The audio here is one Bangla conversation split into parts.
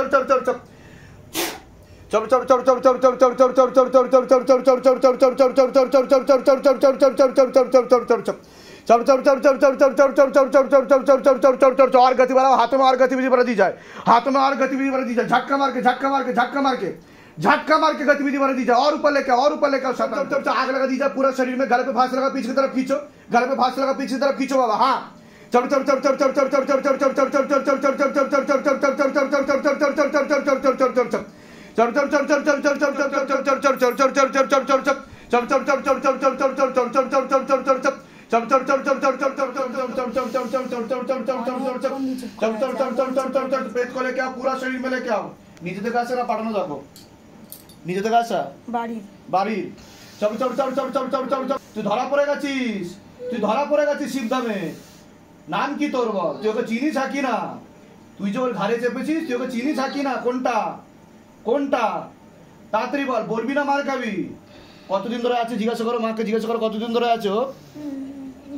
और गति बढ़ाओ, हाथों में और गतिविधि बढ़ा दी जाए, हाथों में और गतिविधि बढ़ा दी जाए, झटका मार के झटका मार के झटका मार के झटका मार के गतिविधि बढ़ा दी जाए, और ऊपर लेके और ऊपर लेके आग लगा दी जाए पूरा शरीर में। गले पे फांस लगा, पीछे की तरफ खींचो, गले पे फांस लगा, पीछे की तरफ खींचो बाबा। हाँ पेट को लेके आओ, पूरा शरीर में लेके आओ। নিচে থেকে আসে না পাঠানো যাবো, নিচে থেকে আসা বাড়ির চল চল চল চল চল চল চল। তুই ধরা পড়ে গেছিস, তুই ধরা পড়ে গেছিস শিবধামে। নাম কি তোর বল? তুই ওকে চিনিস কি না? তুই যে ওর ঘাড়ে চেপেছিস, তুই ওকে চিনিস কি না? কোনটা কোনটা তাড়াতাড়ি বল, বলবি না মার খাবি। কতদিন ধরে আছে জিজ্ঞাসা করো, মাকে জিজ্ঞাসা করো কতদিন ধরে আছো।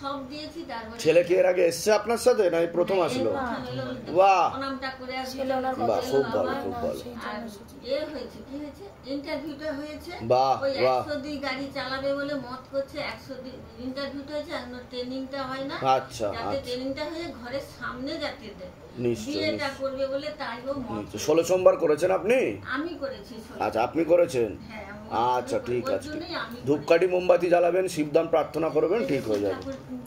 সব দিয়েছি। তারপরে ছেলে কি এর আগে এসছে আপনার সাথে না এই প্রথম আসলো? প্রথম এলো, বাহ প্রণামটা করে আসলো। বাহ, খুব ভালো, খুব ভালো। আর হয়েছে কি হয়েছে, ইন্টারভিউটা হয়েছে, বাহ, ওই বাহ। 102 গাড়ি চালাবে বলে মত করছে। 102 ইন্টারভিউটা হয়েছে, এখনো ট্রেনিংটা হয় না। আচ্ছা, যাতে আচ্ছা। ট্রেনিংটা হয়ে ঘরের সামনে যাতে দেয়, নিশ্চয়ই, বিয়েটা করবে বলে তাই ও মত। 16 সোমবার করেছেন আপনি? আমি করেছি। আচ্ছা, আপনি করেছেন? হ্যাঁ, আচ্ছা, ঠিক ওর আছে। জন্যই আমি ধূপকাঠি মোমবাতি জ্বালাবেন, শিবদান প্রার্থনা করবেন, ঠিক হয়ে যাবে।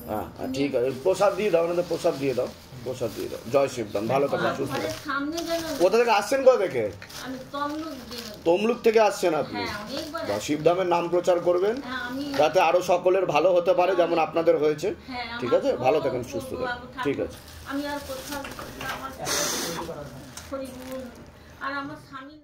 হ্যাঁ, ঠিক আছে। প্রসাদ দিয়ে দাও, ওনাদের প্রসাদ দিয়ে দাও, প্রসাদ দিয়ে দাও। জয় শিবদান, ভালো থাকুন, সুস্থ থাকুন। ঘরের সামনে যেন। কোথা থেকে আসছেন? কোথা থেকে? আমি তমলুক দিয়ে। তমলুক থেকে আসছেন আপনি? হ্যাঁ, অনেকবার। বা শিবধামের নাম প্রচার করবেন, হ্যাঁ, আমি। যাতে আরো সকলের ভালো হতে পারে যেমন আপনাদের হয়েছে। হ্যাঁ, ঠিক আমার আছে, তো ভালো থাকেন, সুস্থ বাবু থাকেন। ঠাকুর। ঠিক আছে। আমি আর কোথাও আমার হরিবুল আর আমার স্বামী